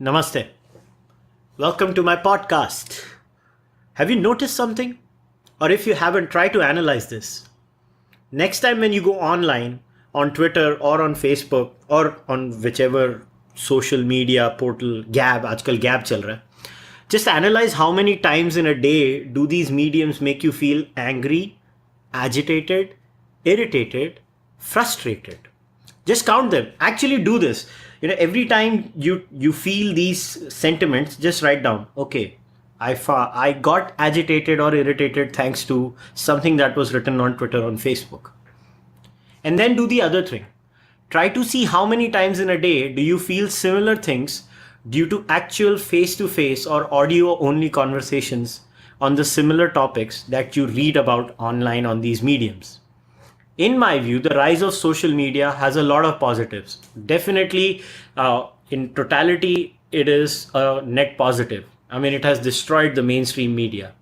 Namaste. Welcome to my podcast. Have you noticed something? Or if you haven't, try to analyze this. Next time when you go online, on Twitter or on Facebook or on whichever social media portal, Gab, आजकल Gab चल रहा है. Just analyze how many times in a day do these mediums make you feel angry, agitated, irritated, frustrated. Just count them. Actually do this. Every time you feel these sentiments, just write down, okay, I got agitated or irritated thanks to something that was written on Twitter, on Facebook. And then do the other thing. Try to see how many times in a day do you feel similar things due to actual face to face or audio only conversations on the similar topics that you read about online on these mediums. In my view, the rise of social media has a lot of positives. Definitely, in totality, it is a net positive. I mean, it has destroyed the mainstream media.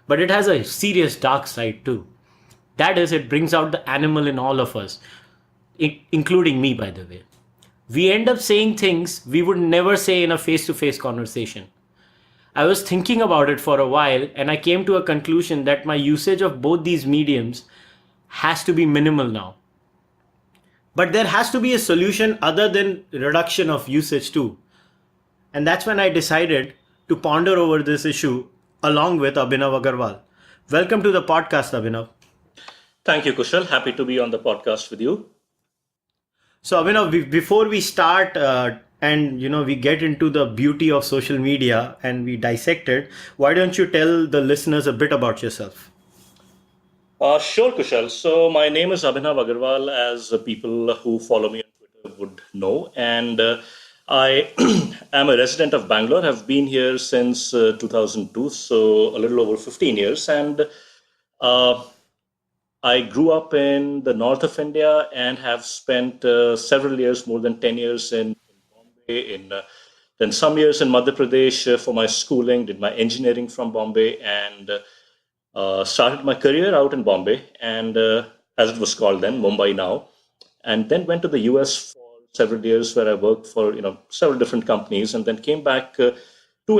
But it has a serious dark side too. That is, it brings out the animal in all of us, including me, by the way. We end up saying things we would never say in a face to face conversation. I was thinking about it for a while and I came to a conclusion that my usage of both these mediums has to be minimal now. But there has to be a solution other than reduction of usage too. And that's when I decided to ponder over this issue along with Abhinav Agarwal. Welcome to the podcast, Abhinav. Thank you, Kushal. Happy to be on the podcast with you. So Abhinav, before we start and we get into the beauty of social media and we dissect it, why don't you tell the listeners a bit about yourself? Sure, Kushal. So my name is Abhinav Agarwal, as people who follow me on Twitter would know. And I am a resident of Bangalore. I've been here since 2002, so a little over 15 years. And I grew up in the north of India and have spent several years, more than 10 years in Bombay, then some years in Madhya Pradesh for my schooling, did my engineering from Bombay, and started my career out in Bombay, and as it was called then, Mumbai now, and then went to the US for several years where I worked for several different companies, and then came back to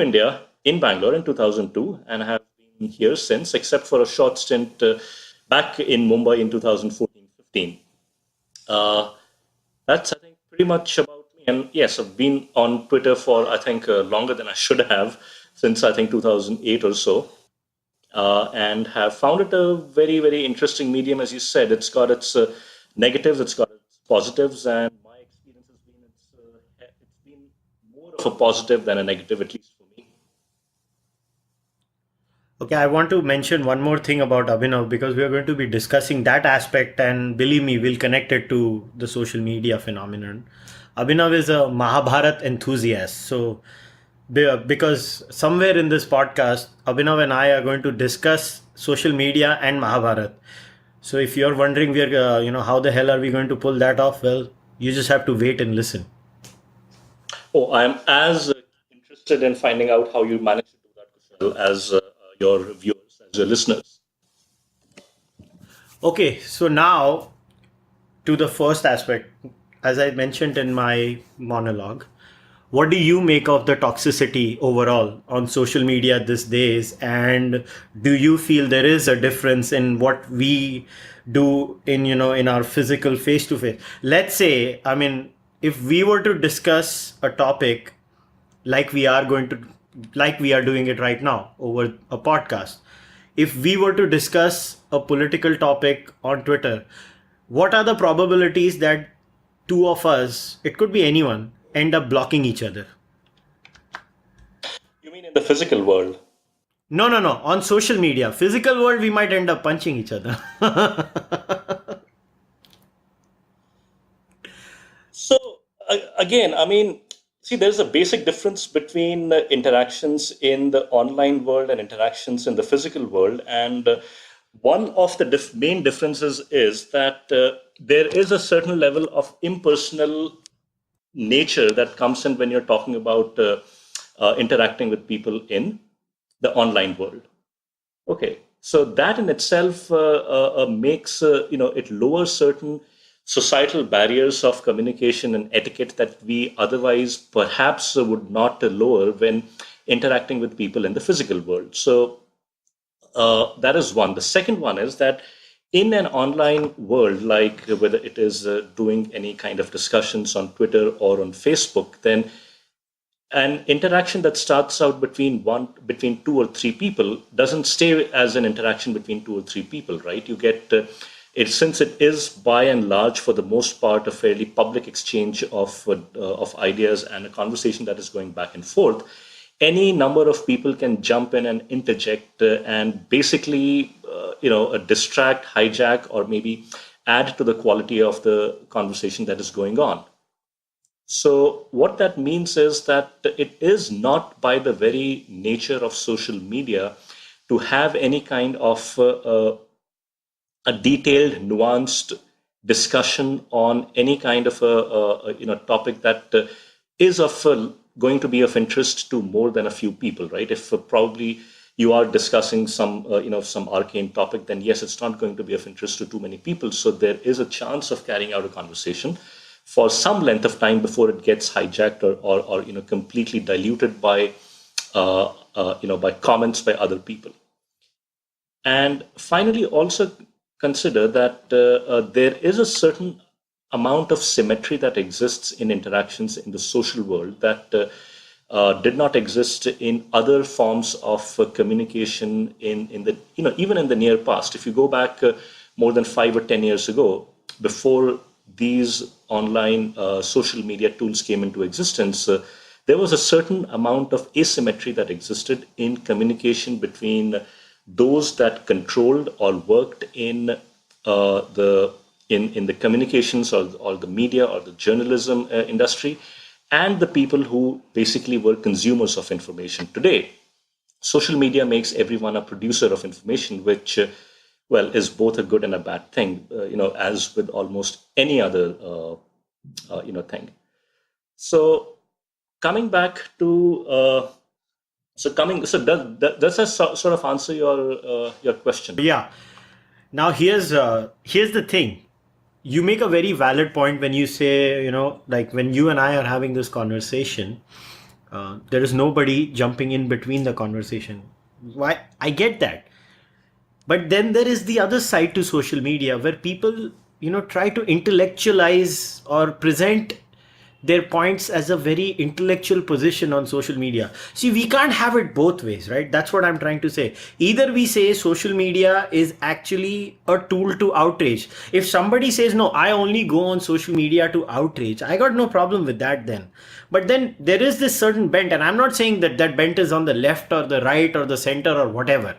India in Bangalore in 2002, and have been here since, except for a short stint back in Mumbai in 2014-15. That's, I think, pretty much about me. And yes, I've been on Twitter for, I think, longer than I should have, since I think 2008 or so. And have found it a very, very interesting medium. As you said, it's got its negatives, it's got its positives, and my experience has been it's been more of a positive than a negative, at least for me. Okay, I want to mention one more thing about Abhinav because we are going to be discussing that aspect, and believe me, we'll connect it to the social media phenomenon. Abhinav is a Mahabharat enthusiast. So because somewhere in this podcast, Abhinav and I are going to discuss social media and Mahabharat. So if you're wondering, how the hell are we going to pull that off? Well, you just have to wait and listen. Oh, I'm as interested in finding out how you manage to do that, Kushal, as your viewers, as your listeners. Okay, so now to the first aspect. As I mentioned in my monologue, what do you make of the toxicity overall on social media these days? And do you feel there is a difference in what we do in our physical face to face? Let's say, I mean, if we were to discuss a topic like like we are doing it right now over a podcast, if we were to discuss a political topic on Twitter, what are the probabilities that two of us, it could be anyone, end up blocking each other? You mean in the physical world? No, no, no. On social media, physical world, we might end up punching each other. So again, I mean, see, there's a basic difference between interactions in the online world and interactions in the physical world. And one of the main differences is that there is a certain level of impersonal nature that comes in when you're talking about interacting with people in the online world. Okay, so that in itself makes it lowers certain societal barriers of communication and etiquette that we otherwise perhaps would not lower when interacting with people in the physical world. So that is one. The second one is that in an online world, like whether it is doing any kind of discussions on Twitter or on Facebook, then an interaction that starts out between two or three people doesn't stay as an interaction between two or three people, right? You get it, since it is by and large for the most part a fairly public exchange of ideas and a conversation that is going back and forth. Any number of people can jump in and interject and basically distract, hijack, or maybe add to the quality of the conversation that is going on. So, what that means is that it is not by the very nature of social media to have any kind of a detailed, nuanced discussion on any kind of a topic that is of going to be of interest to more than a few people, right? If probably you are discussing some arcane topic, then yes, it's not going to be of interest to too many people. So there is a chance of carrying out a conversation for some length of time before it gets hijacked or completely diluted by by comments by other people. And finally, also consider that there is a certain amount of symmetry that exists in interactions in the social world that did not exist in other forms of communication in the even in the near past. If you go back more than 5 or 10 years ago, before these online social media tools came into existence, there was a certain amount of asymmetry that existed in communication between those that controlled or worked in the communications or the media or the journalism industry, and the people who basically were consumers of information. Today, social media makes everyone a producer of information, which well is both a good and a bad thing. As with almost any other thing. So coming back to does that sort of answer your question? Yeah. Now here's the thing. You make a very valid point when you say, like when you and I are having this conversation, there is nobody jumping in between the conversation. Why? I get that. But then there is the other side to social media where people, try to intellectualize or present their points as a very intellectual position on social media. See, we can't have it both ways, right? That's what I'm trying to say. Either we say social media is actually a tool to outrage. If somebody says, no, I only go on social media to outrage, I got no problem with that then. But then there is this certain bent, and I'm not saying that that bent is on the left or the right or the center or whatever.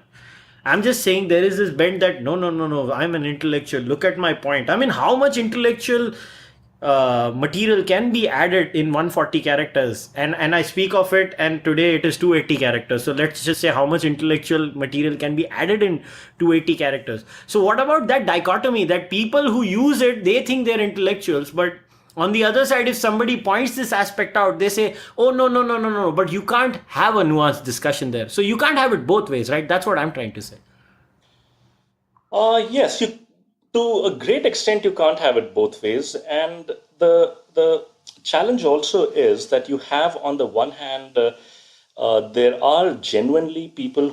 I'm just saying there is this bent that no, no, no, no, I'm an intellectual. Look at my point. I mean, how much intellectual material can be added in 140 characters? And I speak of it, and today it is 280 characters. So let's just say how much intellectual material can be added in 280 characters. So what about that dichotomy that people who use it, they think they're intellectuals, but on the other side, if somebody points this aspect out, they say, oh, no, no, no, no, no, but you can't have a nuanced discussion there. So you can't have it both ways, right? That's what I'm trying to say. Yes, to a great extent you can't have it both ways, and the challenge also is that you have on the one hand there are genuinely people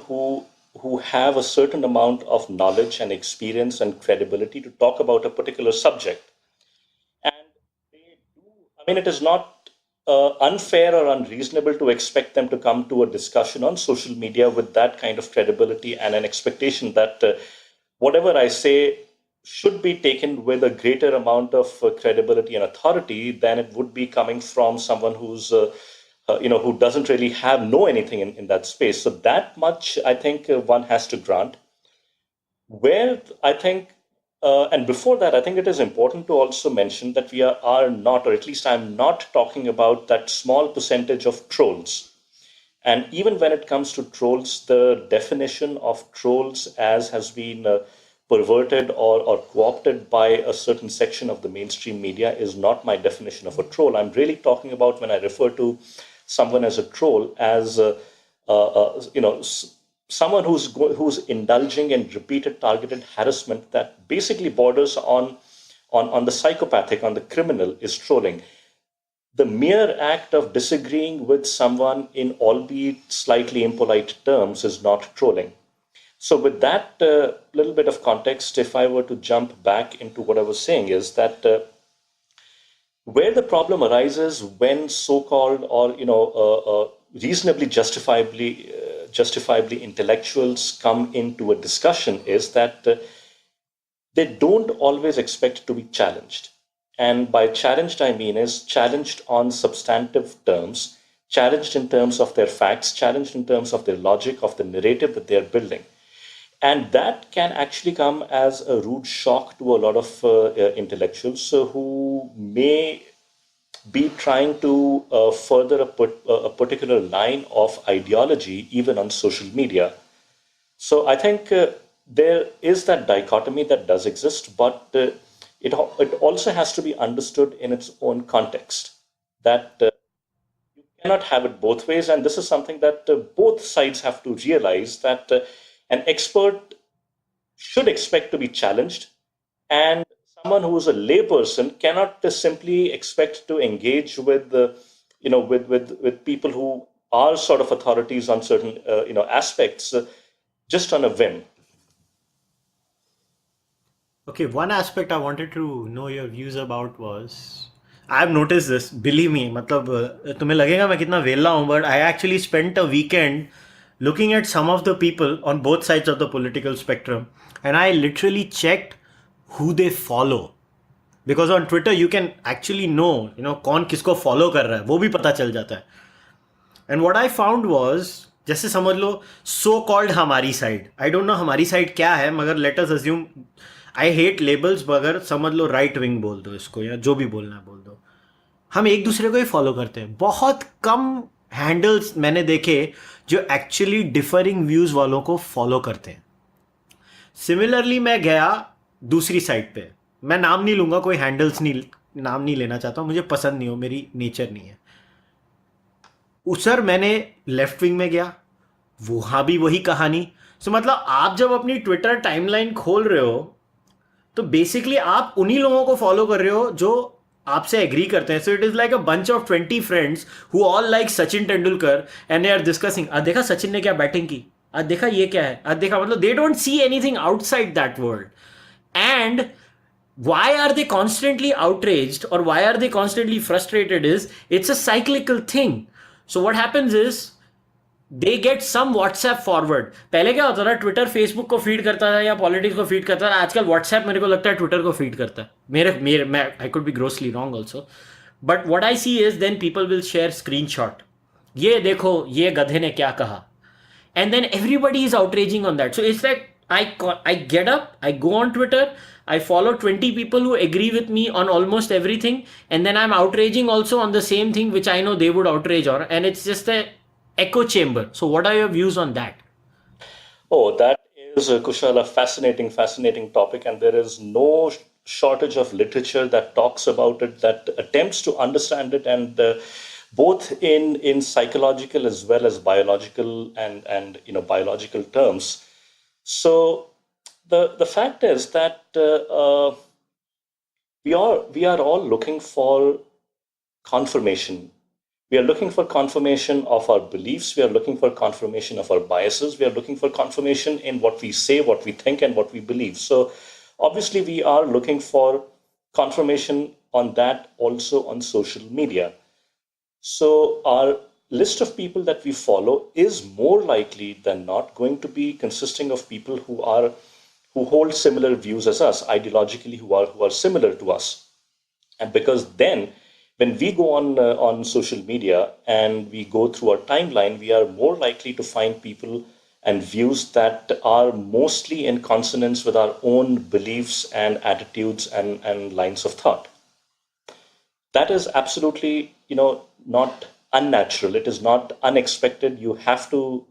who have a certain amount of knowledge and experience and credibility to talk about a particular subject, and they do. I mean, it is not unfair or unreasonable to expect them to come to a discussion on social media with that kind of credibility and an expectation that whatever I say should be taken with a greater amount of credibility and authority than it would be coming from someone who doesn't really know anything in that space. So that much I think one has to grant. Where I think, and before that, I think it is important to also mention that we are not, or at least I'm not talking about that small percentage of trolls. And even when it comes to trolls, the definition of trolls as has been perverted or co-opted by a certain section of the mainstream media is not my definition of a troll. I'm really talking about when I refer to someone as a troll as someone who's indulging in repeated targeted harassment that basically borders on on the psychopathic, on the criminal, is trolling. The mere act of disagreeing with someone in albeit slightly impolite terms is not trolling. So, with that little bit of context, if I were to jump back into what I was saying, is that where the problem arises when so-called or reasonably justifiably intellectuals come into a discussion is that they don't always expect to be challenged. And by challenged, I mean is challenged on substantive terms, challenged in terms of their facts, challenged in terms of their logic, of the narrative that they're building. And that can actually come as a rude shock to a lot of intellectuals who may be trying to further a particular line of ideology, even on social media. So I think there is that dichotomy that does exist, but it also has to be understood in its own context. That you cannot have it both ways, and this is something that both sides have to realize that an expert should expect to be challenged, and someone who is a layperson cannot simply expect to engage with with people who are sort of authorities on certain aspects just on a whim. Okay, one aspect I wanted to know your views about was I have noticed this. Believe me, मतलब तुम्हें लगेगा मैं कितना वेला हूँ, but I actually spent a weekend looking at some of the people on both sides of the political spectrum, and I literally checked who they follow. Because on Twitter you can actually know, कौन किसको follow कर रहा है, वो भी पता चल जाता है. And what I found was, जैसे समझ लो सो कॉल्ड हमारी साइड, आई डोंट नो हमारी साइड क्या है, मगर let us assume, I hate labels, मगर समझ लो राइट विंग बोल दो इसको, या जो भी बोलना है बोल दो. हम एक दूसरे को ही फॉलो करते हैं. बहुत कम हैंडल्स मैंने देखे जो एक्चुअली डिफरिंग व्यूज वालों को फॉलो करते हैं. सिमिलरली मैं गया दूसरी साइड पे, मैं नाम नहीं लूंगा, कोई हैंडल्स नहीं, नाम नहीं लेना चाहता हूँ, मुझे पसंद नहीं हो, मेरी नेचर नहीं है. उस सर मैंने लेफ्ट विंग में गया, वहाँ भी वही कहानी. सो मतलब आप जब अपनी ट्विटर टाइमलाइन खोल रहे हो तो बेसिकली आप उन्हीं लोगों को फॉलो कर रहे हो जो आपसे एग्री करते हैं. So it is like a bunch of 20 friends who all like Sachin Tendulkar and they are discussing, आज देखा सचिन ने क्या बैटिंग की, आज देखा ये क्या है, आज देखा, मतलब they don't see anything outside that world. And why are they constantly outraged or why are they constantly frustrated is it's a cyclical thing. So what happens is they get some WhatsApp forward. पहले क्या होता था, Twitter Facebook को feed करता था या politics को feed करता था. आजकल व्हाट्सएप मेरे को लगता है ट्विटर को फीड करता है. मेरे मेरे मैं I could be grossly wrong also, but what I see is then people will share screenshot, ये देखो ये गधे ने क्या कहा, and then everybody is outraging on that. So it's like I get up, I go on Twitter, I follow 20 people who agree with me on almost everything, and then I'm outraging also on the same thing which I know they would outrage on, and it's just a echo chamber. So what are your views on that? Oh, that is, Kushal, a fascinating topic, and there is no shortage of literature that talks about it, that attempts to understand it, and both in psychological as well as biological and biological terms. So the fact is that we are all looking for confirmation. We are looking for confirmation of our beliefs. We are looking for confirmation of our biases. We are looking for confirmation in what we say, what we think, and what we believe. So obviously we are looking for confirmation on that also on social media. So our list of people that we follow is more likely than not going to be consisting of people who hold similar views as us, ideologically, who are similar to us. And because then when we go on social media and we go through our timeline, we are more likely to find people and views that are mostly in consonance with our own beliefs and attitudes and lines of thought. That is absolutely, not unnatural. It is not unexpected. You have to.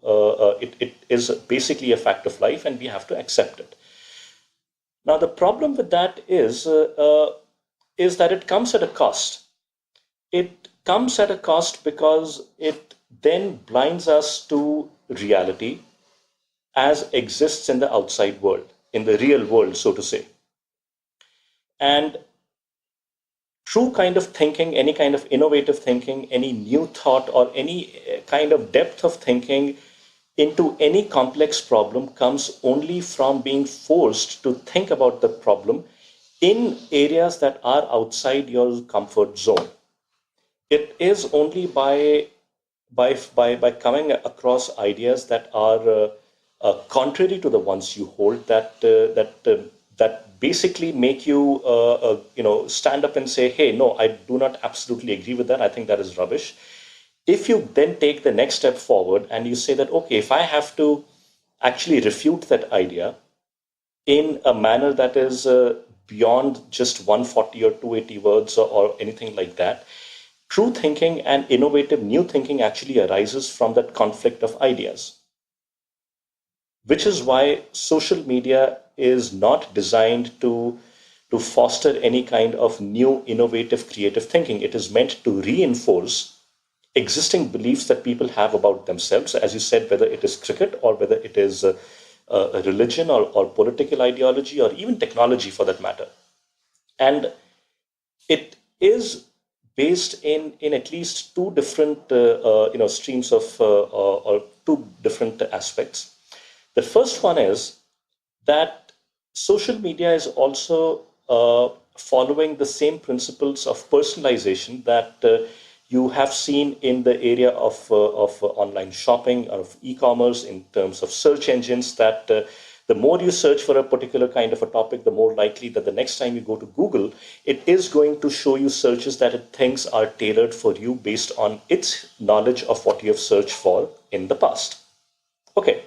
It is basically a fact of life, and we have to accept it. Now, the problem with that is that it comes at a cost. It comes at a cost because it then blinds us to reality as exists in the outside world, in the real world, so to say. And true kind of thinking, any kind of innovative thinking, any new thought, or any kind of depth of thinking into any complex problem comes only from being forced to think about the problem in areas that are outside your comfort zone. It is only by coming across ideas that are contrary to the ones you hold that basically make you stand up and say, hey, no, I do not absolutely agree with that. I think that is rubbish. If you then take the next step forward and you say that, okay, if I have to actually refute that idea in a manner that is beyond just 140 or 280 words or anything like that, true thinking and innovative new thinking actually arises from that conflict of ideas, which is why social media is not designed to foster any kind of new, innovative, creative thinking. It is meant to reinforce existing beliefs that people have about themselves, as you said, whether it is cricket or whether it is a religion or political ideology or even technology for that matter. And it is based in at least two different streams of or two different aspects. The first one is that social media is also following the same principles of personalization that you have seen in the area of online shopping, of e-commerce, in terms of search engines, that the more you search for a particular kind of a topic, the more likely that the next time you go to Google, it is going to show you searches that it thinks are tailored for you based on its knowledge of what you have searched for in the past. Okay.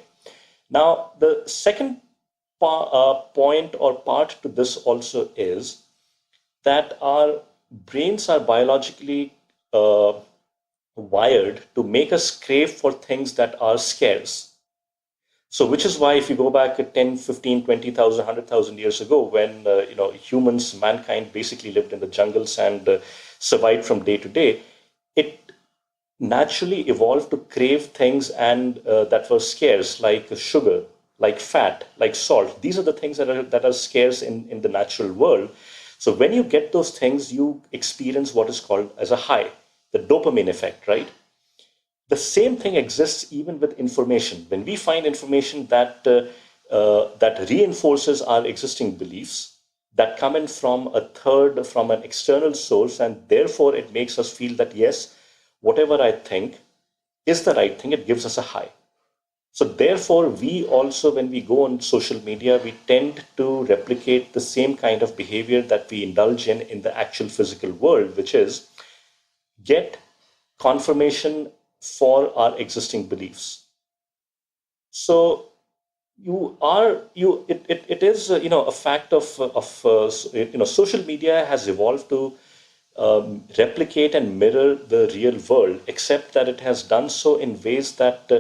Now, the second point or part to this also is that our brains are biologically wired to make us crave for things that are scarce. So, which is why if you go back 10, 15, 20,000, 100,000 years ago, when humans, mankind basically lived in the jungles and survived from day to day, it naturally evolved to crave things and that were scarce, like sugar, like fat, like salt. These are the things that are scarce in the natural world. So when you get those things, you experience what is called as a high, the dopamine effect, right? The same thing exists even with information. When we find information that reinforces our existing beliefs, that come in from a third, from an external source, and therefore it makes us feel that yes, whatever I think is the right thing, it gives us a high. So therefore, we also, when we go on social media, we tend to replicate the same kind of behavior that we indulge in the actual physical world, which is get confirmation for our existing beliefs. So it is a fact of social media has evolved to replicate and mirror the real world, except that it has done so in ways that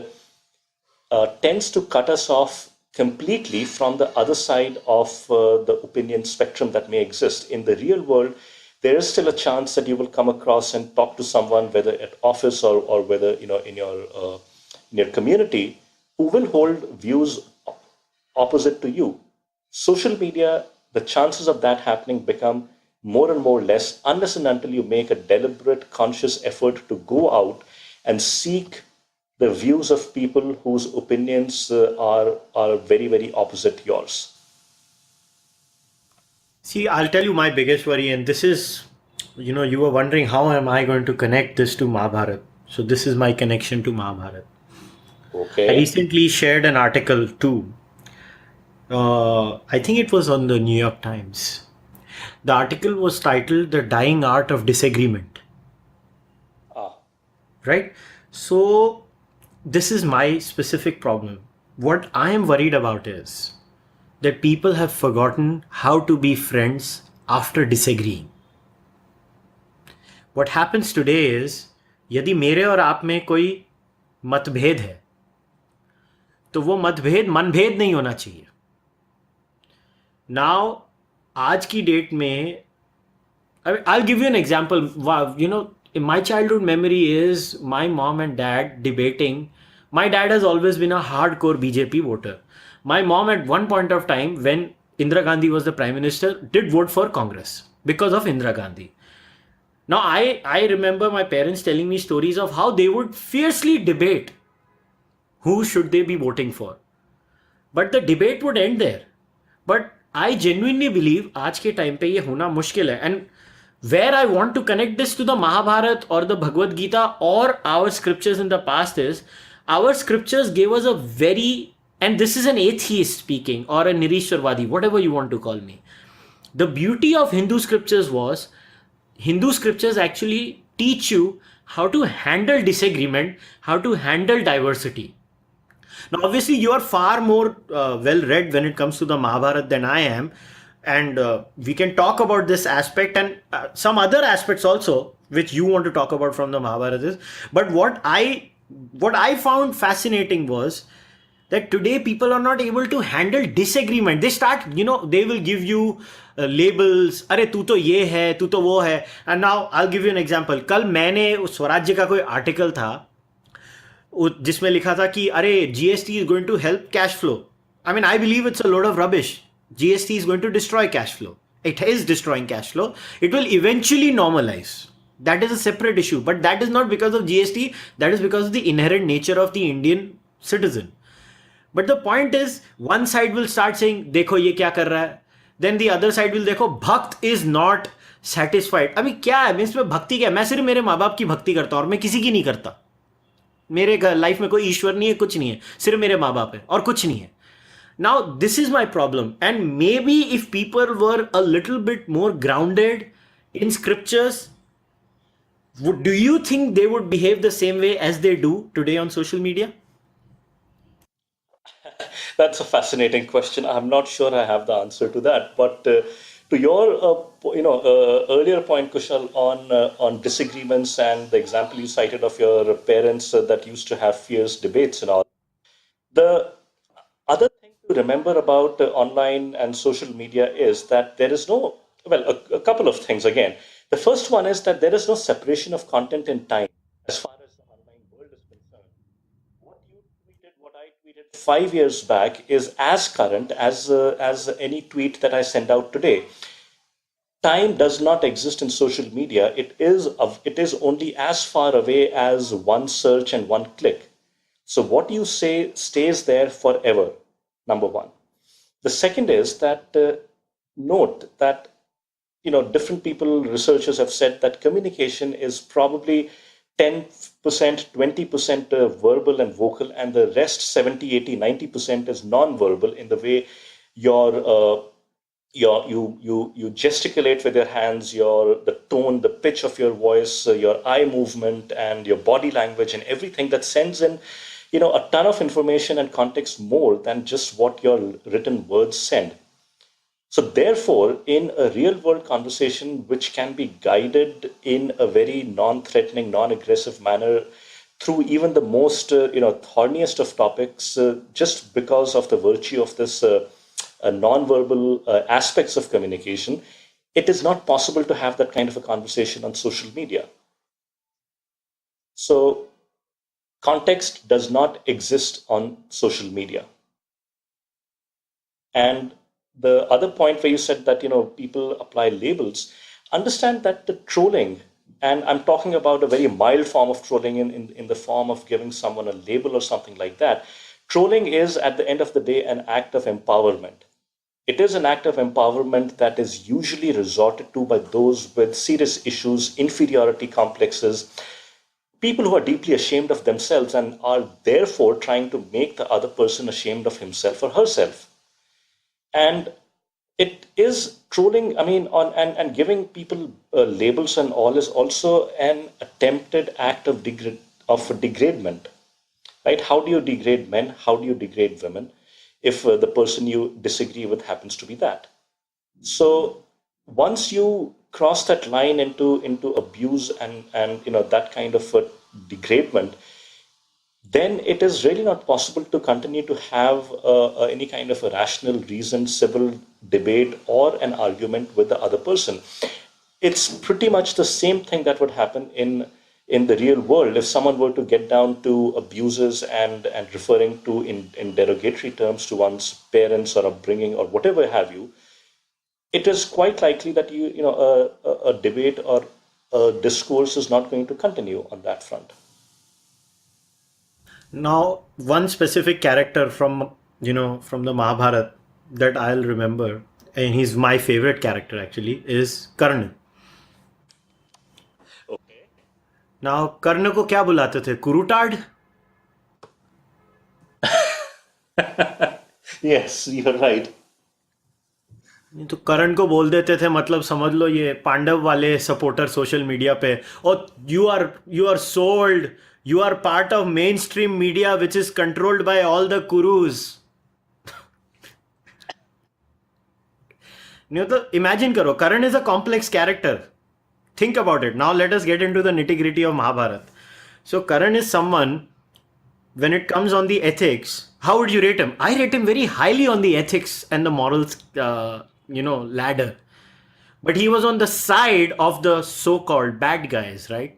tends to cut us off completely from the other side of the opinion spectrum that may exist. In the real world, there is still a chance that you will come across and talk to someone, whether at office or whether in your community, who will hold views opposite to you. Social media, the chances of that happening become more and more less unless and until you make a deliberate, conscious effort to go out and seek the views of people whose opinions are very, very opposite yours. See, I'll tell you my biggest worry, and this is, you were wondering how am I going to connect this to Mahabharat. So this is my connection to Mahabharat. I Okay. recently shared an article too. I think it was on the New York Times. The article was titled "The Dying Art of Disagreement." Ah, Right? So this is my specific problem. What I am worried about is that people have forgotten how to be friends after disagreeing. What happens today is, यदि मेरे और आप में कोई मतभेद है तो वो मतभेद मनभेद नहीं होना चाहिए. नाउ आज की डेट में, I'll give you an example. Wow, in my childhood memory is my mom and dad debating. My dad has always been a hardcore BJP voter. My mom, at one point of time, when Indira Gandhi was the prime minister, did vote for Congress because of Indira Gandhi. Now, I remember my parents telling me stories of how they would fiercely debate who should they be voting for. But the debate would end there. But I genuinely believe आज के time पे ये होना मुश्किल है. And where I want to connect this to the Mahabharata or the Bhagavad Gita or our scriptures in the past is our scriptures gave us a very, and this is an atheist speaking or a Nirishwarvadi, whatever you want to call me. The beauty of Hindu scriptures was Hindu scriptures actually teach you how to handle disagreement, how to handle diversity. Now, obviously, you are far more well read when it comes to the Mahabharata than I am, and we can talk about this aspect and some other aspects also, which you want to talk about from the Mahabharata. But what I found fascinating was that today people are not able to handle disagreement. They start, they will give you labels. अरे तू तो ये है, तू तो वो है. And now I'll give you an example. कल मैंने उस स्वराज्य का कोई आर्टिकल था जिसमें लिखा था कि अरे GST is going to help cash flow. I mean I believe it's a load of rubbish. GST is going to destroy cash flow. It is destroying cash flow. It will eventually normalize. That is a separate issue. But that is not because of GST. That is because of the inherent nature of the Indian citizen. But the point is, one side will start saying, देखो ये क्या कर रहा है. Then the other side will देखो भक्त is not satisfied. अभी क्या है, मैं इसमें भक्ति क्या है? मैं सिर्फ मेरे माँ बाप की भक्ति करता हूँ और मैं किसी की नहीं करता. मेरे लाइफ में कोई ईश्वर नहीं है, कुछ नहीं है, सिर्फ मेरे माँ बाप है और कुछ नहीं है. Now, this is my problem. And maybe if people were a little bit more grounded in scriptures, do you think they would behave the same way as they do today on social media? That's a fascinating question. I'm not sure I have the answer to that. But to your earlier point, Kushal, on disagreements and the example you cited of your parents that used to have fierce debates and all. The other thing to remember about online and social media is that there is no, well, a couple of things again. The first one is that there is no separation of content in time as far as the online world is concerned. What you tweeted, what I tweeted 5 years back is as current as any tweet that I send out today. Time does not exist in social media. It is only as far away as one search and one click. So what you say stays there forever. Number one. The second is that note that different people, researchers have said that communication is probably 10%, 20% verbal and vocal, and the rest 70, 80, 90% is non-verbal in the way your you gesticulate with your hands, the tone, the pitch of your voice, your eye movement, and your body language, and everything that sends in a ton of information and context more than just what your written words send. So therefore, in a real world conversation, which can be guided in a very non-threatening, non-aggressive manner through even the most, thorniest of topics, just because of the virtue of this non-verbal aspects of communication, it is not possible to have that kind of a conversation on social media. So context does not exist on social media. And the other point where you said that people apply labels, understand that the trolling, and I'm talking about a very mild form of trolling in the form of giving someone a label or something like that. Trolling is at the end of the day an act of empowerment. It is an act of empowerment that is usually resorted to by those with serious issues, inferiority complexes, people who are deeply ashamed of themselves and are therefore trying to make the other person ashamed of himself or herself. And it is trolling, I mean, and giving people labels and all is also an attempted act of degradement, right? How do you degrade men? How do you degrade women if the person you disagree with happens to be that? So once you cross that line into abuse and that kind of degradement, then it is really not possible to continue to have any kind of a rational, reasoned, civil debate or an argument with the other person. It's pretty much the same thing that would happen in the real world if someone were to get down to abuses and referring to in derogatory terms to one's parents or upbringing or whatever have you. It is quite likely that a debate or discourse is not going to continue on that front. Now, one specific character from the Mahabharata that I'll remember, and he's my favorite character actually, is Karna. Okay. Now, कर्ण को क्या बुलाते थे? कुरुटाड? Yes, you're right. नहीं तो करण को बोल देते थे, मतलब समझ लो ये पांडव वाले सपोर्टर सोशल मीडिया पे, और you are sold, you are part of main stream media which is controlled by all the crooks. नहीं तो इमेजिन करो, Karan is a complex character. Think about it. Now let us get into the nitty gritty of Mahabharata. So Karan is someone, when it comes on the ethics, how would you rate him? I rate him very highly on the ethics and the morals, ladder. But he was on the side of the so-called bad guys, right?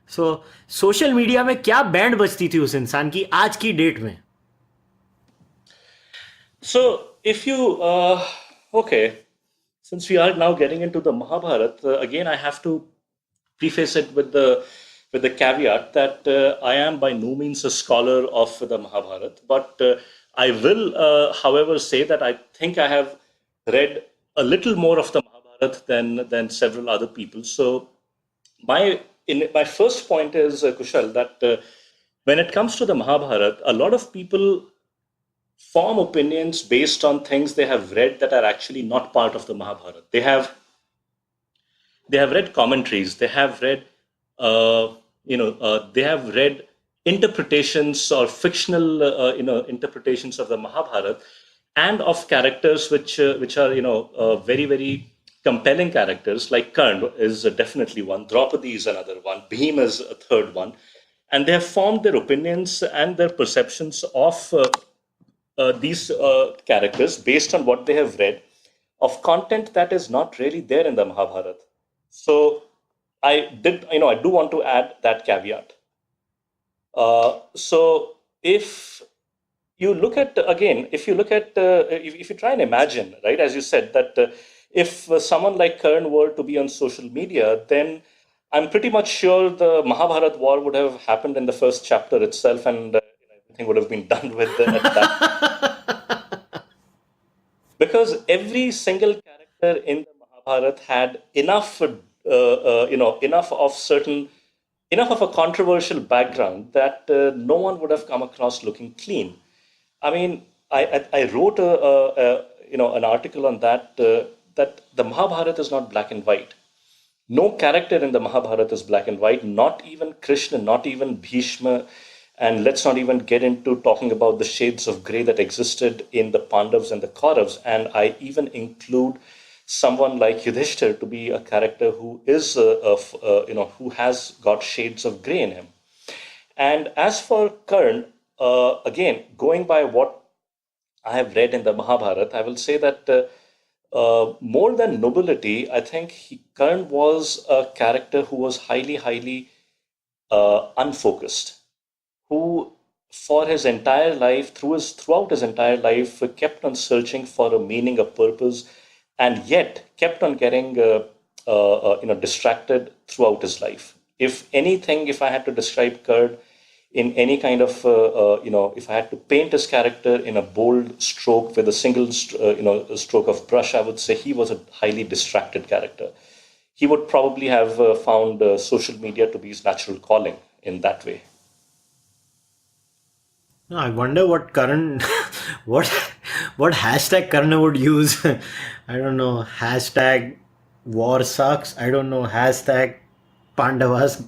So social media में क्या band बजती थी उस इंसान की आज की date में? So, if you, okay, since we are now getting into the Mahabharata, again, I have to preface it with the caveat that I am by no means a scholar of the Mahabharata, but I will, however, say that I think I have read a little more of the Mahabharata than several other people. So, my first point is, Kushal, that when it comes to the Mahabharata, a lot of people form opinions based on things they have read that are actually not part of the Mahabharata. They have read commentaries. They have read interpretations or fictional interpretations of the Mahabharata and of characters which are very very compelling characters. Like Karn is definitely one. Draupadi is another one. Bhim is a third one, and they have formed their opinions and their perceptions of these characters based on what they have read of content that is not really there in the Mahabharata. So I do want to add that caveat. So if you look at again, if you try and imagine, right, as you said, that if someone like Karan were to be on social media, then I'm pretty much sure the Mahabharata war would have happened in the first chapter itself, and everything would have been done with at that, because every single character in the Mahabharata had enough of a controversial background that no one would have come across looking clean. I mean, I wrote an article on that, that the Mahabharata is not black and white. No character in the Mahabharata is black and white, not even Krishna, not even Bhishma, and let's not even get into talking about the shades of grey that existed in the Pandavas and the Kauravas. And I even include someone like Yudhishthir to be a character who is, who has got shades of grey in him. And as for Karn, again, going by what I have read in the Mahabharata, I will say that more than nobility, I think Karn was a character who was highly unfocused, who for his entire life, throughout his entire life, kept on searching for a meaning, a purpose, and yet kept on getting distracted throughout his life. If anything, if I had to describe Kurt in any kind of if I had to paint his character in a bold stroke with a single stroke of brush, I would say he was a highly distracted character. He would probably have found social media to be his natural calling in that way. No, I wonder what Karan, what what hashtag Karan would use. I don't know. Hashtag war sucks. I don't know. Hashtag Pandavas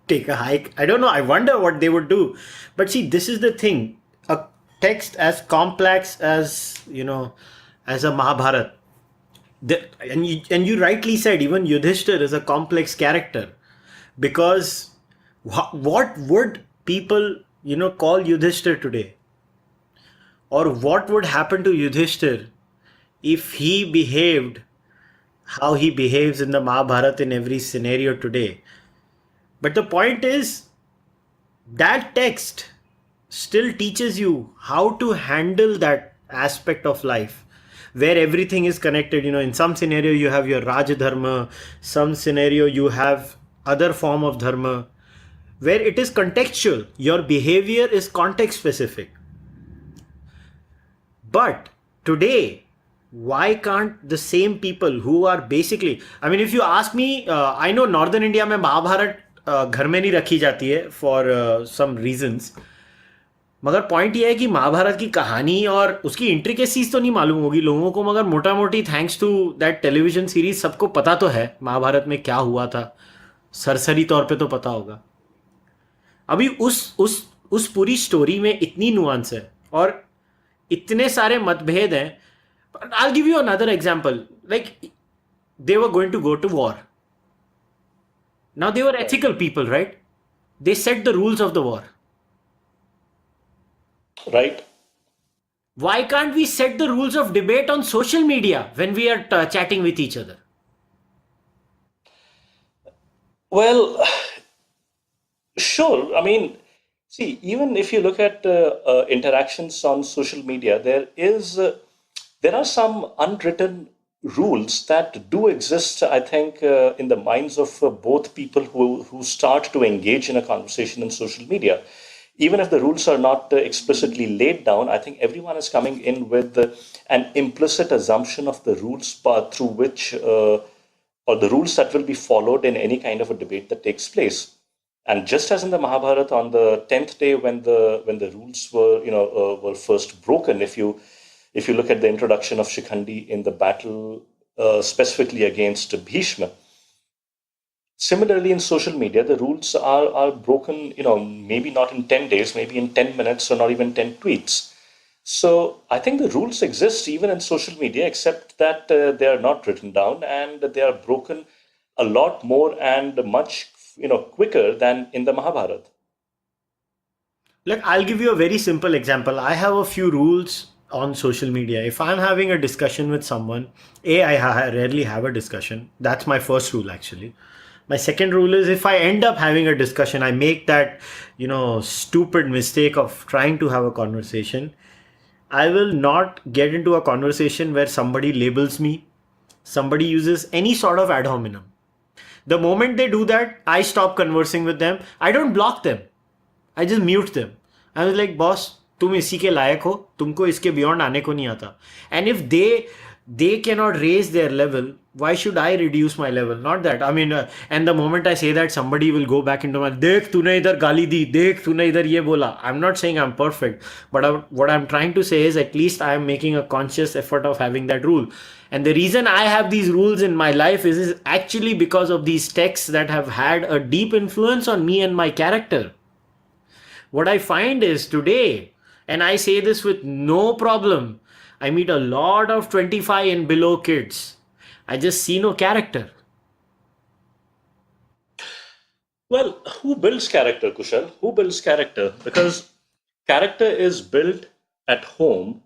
take a hike. I don't know. I wonder what they would do. But see, this is the thing. A text as complex as as a Mahabharata. And you rightly said, even Yudhishthir is a complex character, because what would people call Yudhishthir today, or what would happen to Yudhishthir if he behaved how he behaves in the Mahabharata in every scenario today. But the point is, that text still teaches you how to handle that aspect of life, where everything is connected. In some scenario you have your Raj Dharma, some scenario you have other form of dharma, where it is contextual. Your behavior is context specific. But today, why can't the same people who are basically, I mean, if you ask me, I know Northern India में महाभारत घर में नहीं रखी जाती है for some reasons. मगर point ये है कि महाभारत की कहानी और उसकी इंट्रिकेसीज तो नहीं मालूम होगी लोगों को, मगर मोटा मोटी thanks to that television series सबको पता तो है महाभारत में क्या हुआ था. सरसरी तौर पे तो पता होगा. अभी उस पूरी स्टोरी में इतनी नुआंस है और इतने सारे मतभेद हैं. I'll give you another example. Like, they were going to go to war. Now they were ethical people, right? They set the rules of the war. Right. Why can't we set the rules of debate on social media when we are chatting with each other? Well, sure. I mean, see, even if you look at interactions on social media, there are some unwritten rules that do exist, I think, in the minds of both people who start to engage in a conversation in social media. Even if the rules are not explicitly laid down, I think everyone is coming in with an implicit assumption of the rules through which, or the rules that will be followed in any kind of a debate that takes place. And just as in the Mahabharata, on the 10th day when the rules were first broken, if you look at the introduction of Shikhandi in the battle specifically against Bhishma, similarly in social media, the rules are broken, maybe not in 10 days, maybe in 10 minutes or not even 10 tweets. So I think the rules exist even in social media, except that they are not written down and they are broken a lot more and much quicker than in the Mahabharata. Look, I'll give you a very simple example. I have a few rules on social media. If I'm having a discussion with someone, I rarely have a discussion. That's my first rule, actually. My second rule is, if I end up having a discussion, I make that, stupid mistake of trying to have a conversation. I will not get into a conversation where somebody labels me, somebody uses any sort of ad hominem. The moment they do that, I stop conversing with them. I don't block them. I just mute them. I was like, boss, तुम इसी के लायक हो, तुमको इसके beyond आने को नहीं आता. And if they cannot raise their level, why should I reduce my level? Not that. I mean, and the moment I say that, somebody will go back into my, देख तूने इधर गाली दी, देख तूने इधर ये बोला. I'm not saying I'm perfect, but what I'm trying to say is, at least I am making a conscious effort of having that rule. And the reason I have these rules in my life is actually because of these texts that have had a deep influence on me and my character. What I find is today, and I say this with no problem, I meet a lot of 25 and below kids. I just see no character. Well, who builds character, Kushal? Who builds character? Because character is built at home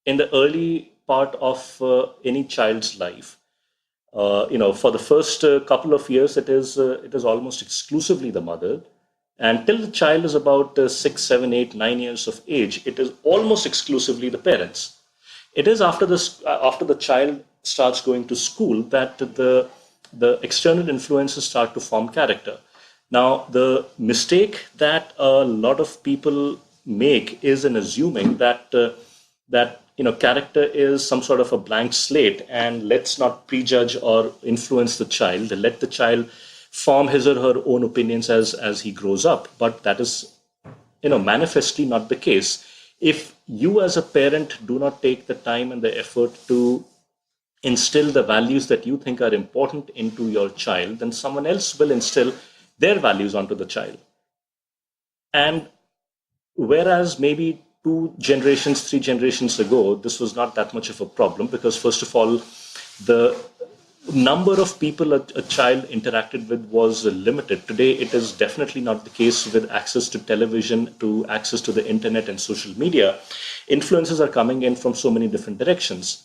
in the early part of any child's life. For the first couple of years, it is almost exclusively the mother. And till the child is about 6, 7, 8, 9 years of age, it is almost exclusively the parents. It is after the child starts going to school that the external influences start to form character. Now, the mistake that a lot of people make is in assuming that character is some sort of a blank slate, and let's not prejudge or influence the child. Let the child form his or her own opinions as he grows up. But that is, manifestly not the case. If you as a parent do not take the time and the effort to instill the values that you think are important into your child, then someone else will instill their values onto the child. And whereas maybe 2 generations, 3 generations ago, this was not that much of a problem, because first of all, the number of people a child interacted with was limited. Today, it is definitely not the case. With access to television, to access to the internet and social media, influences are coming in from so many different directions.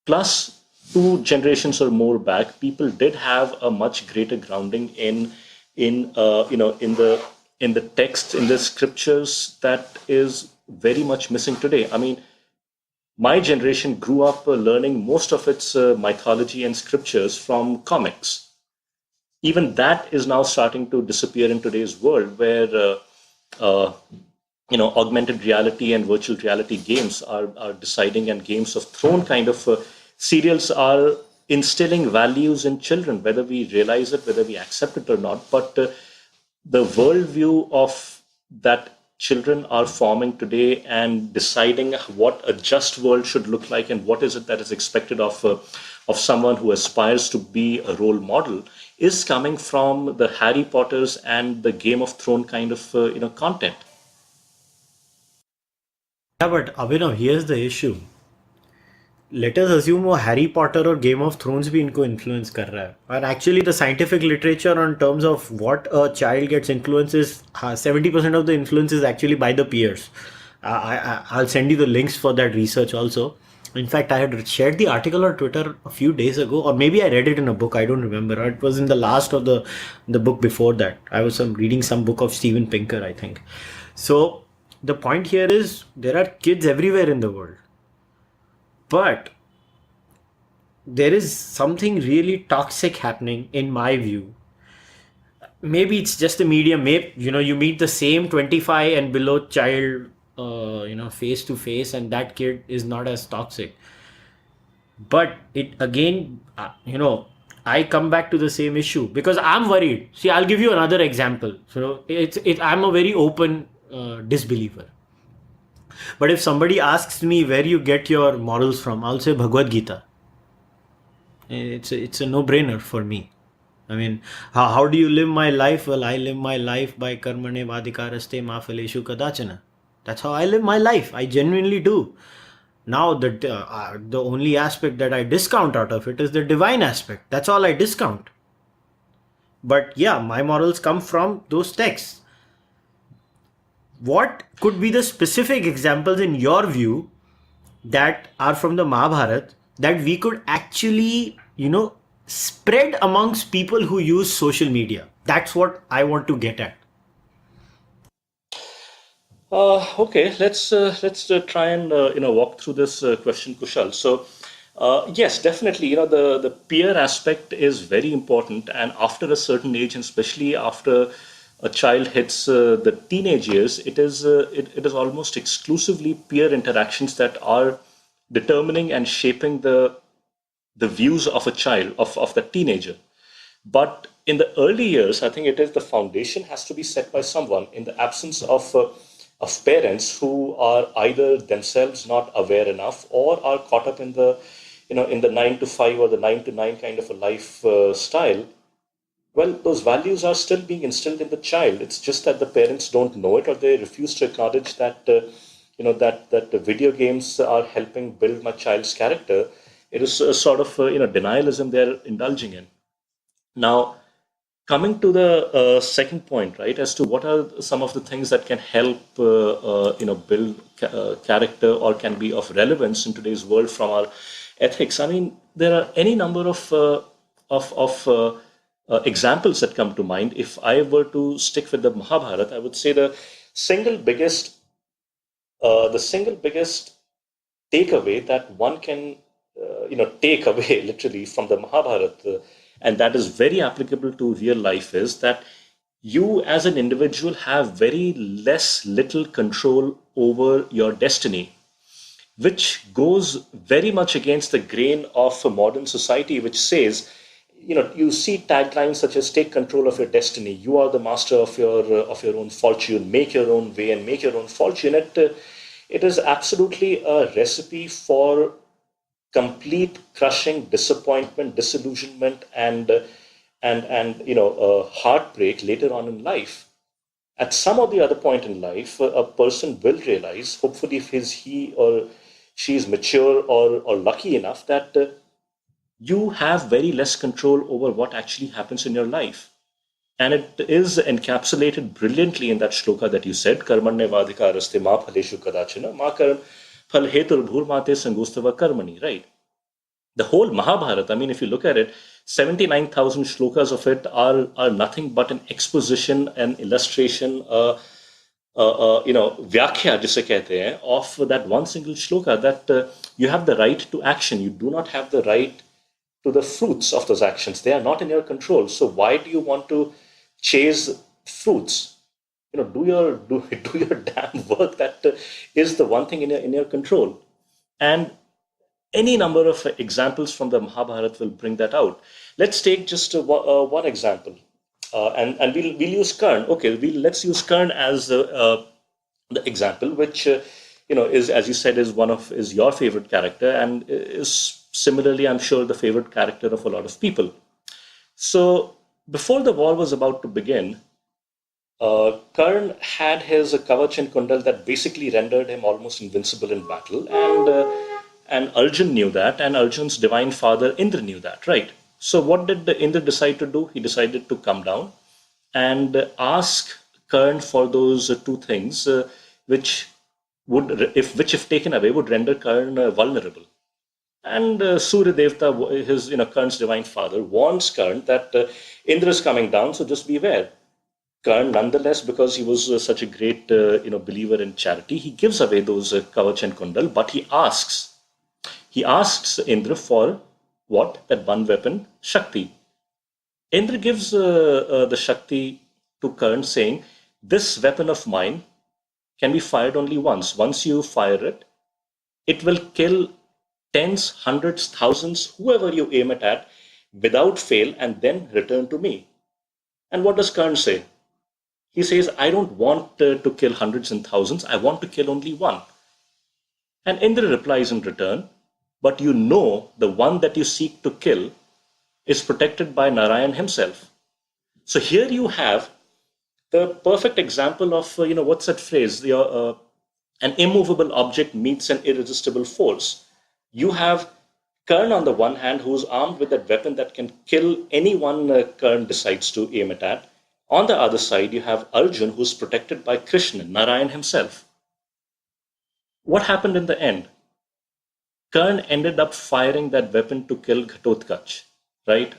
Plus, 2 generations or more back, people did have a much greater grounding in the text, in the scriptures, that is very much missing today. I mean, My generation grew up learning most of its mythology and scriptures from comics. Even that is now starting to disappear in today's world, where uh, augmented reality and virtual reality games are deciding, and games of throne kind of serials are instilling values in children, whether we realize it, whether we accept it or not. But the worldview of that children are forming today and deciding what a just world should look like and what is it that is expected of someone who aspires to be a role model is coming from the Harry Potters and the Game of Thrones kind of content. Yeah, but Abhinav, here's the issue. Let us assume वो Harry Potter और Game of Thrones भी इनको influence कर रहा है और actually the scientific literature on terms of what a child gets influence is 70% of the influence is actually by the peers. I'll send you the links for that research also. In fact, I had shared the article on Twitter a few days ago, or maybe I read it in a book. I don't remember. Or it was in the last of the book before that. I was reading some book of Steven Pinker, I think. So the point here is there are kids everywhere in the world, but there is something really toxic happening in my view. Maybe it's just the medium. Maybe you meet the same 25 and below child face to face, and that kid is not as toxic. But it again, I come back to the same issue because I'm worried. See, I'll give you another example. So I'm a very open disbeliever. But if somebody asks me where you get your morals from, I'll say Bhagavad Gita. It's a no-brainer for me. I mean, how do you live my life? Well, I live my life by karmane vadikaraste ma phaleshu kadachana. That's how I live my life. I genuinely do. Now, the only aspect that I discount out of it is the divine aspect. That's all I discount. But yeah, my morals come from those texts. What could be the specific examples in your view that are from the Mahabharata that we could actually, spread amongst people who use social media? That's what I want to get at. Okay, let's try and walk through this question, Kushal. So, yes, definitely, the peer aspect is very important, and after a certain age, and especially after a child hits the teenage years, it is almost exclusively peer interactions that are determining and shaping the views of a child, of the teenager. But in the early years, I think it is the foundation has to be set by someone in the absence of parents who are either themselves not aware enough or are caught up in the in the 9 to 5 or the 9 to 9 kind of a life style. Well, those values are still being instilled in the child. It's just that the parents don't know it, or they refuse to acknowledge that that the video games are helping build my child's character. It is a sort of denialism they're indulging in. Now, coming to the second point, right, as to what are some of the things that can help build character or can be of relevance in today's world from our ethics. I mean, there are any number of examples that come to mind. If I were to stick with the Mahabharata, I would say single biggest the single biggest takeaway that one can take away literally from the Mahabharata, and that is very applicable to real life, is that you as an individual have very little control over your destiny, which goes very much against the grain of a modern society, which says, you see taglines such as "Take control of your destiny." You are the master of your own fortune. Make your own way and make your own fortune. It is absolutely a recipe for complete crushing disappointment, disillusionment, and heartbreak later on in life. At some or the other point in life, a person will realize, hopefully, if he or she is mature or lucky enough, that you have very less control over what actually happens in your life. And it is encapsulated brilliantly in that shloka that you said, Karmanye vadhikaraste ma phaleshu kadachana, ma karam phal hetur bhurmate sangustava karmani, right? The whole Mahabharata, I mean, if you look at it, 79,000 shlokas of it are nothing but an exposition, an illustration, व्याख्या जिसे कहते हैं of that one single shloka, that you have the right to action, you do not have the right to the fruits of those actions. They are not in your control. So why do you want to chase fruits? Do your damn work. That is the one thing in your control. And any number of examples from the Mahabharata will bring that out. Let's take just one example, and we'll use Karn. Okay, let's use Karn as the example, which is, as you said, is your favorite character, and is similarly, I'm sure, the favorite character of a lot of people. So before the war was about to begin, Karn had his Kavach and Kundal that basically rendered him almost invincible in battle, and Arjun knew that, and Arjun's divine father Indra knew that, right? So what did Indra decide to do? He decided to come down and ask Karn for those two things, which if taken away, would render Karn vulnerable. And Surya Devta, his Karn's divine father, warns Karn that Indra is coming down, so just beware. Karn, nonetheless, because he was such a great believer in charity, he gives away those Kavach and Kundal, but he asks Indra for what? That one weapon, Shakti. Indra gives the Shakti to Karn, saying, "This weapon of mine can be fired only once. Once you fire it, it will kill tens, hundreds, thousands, whoever you aim it at, without fail, and then return to me." And what does Karn say? He says, "I don't want to kill hundreds and thousands. I want to kill only one." And Indra replies in return, "But you know the one that you seek to kill is protected by Narayan himself." So here you have the perfect example of, what's that phrase? An immovable object meets an irresistible force. You have Karn on the one hand, who's armed with that weapon that can kill anyone Karn decides to aim it at. On the other side, you have Arjun, who's protected by Krishna, Narayan himself. What happened in the end? Karn ended up firing that weapon to kill Ghatotkach, right?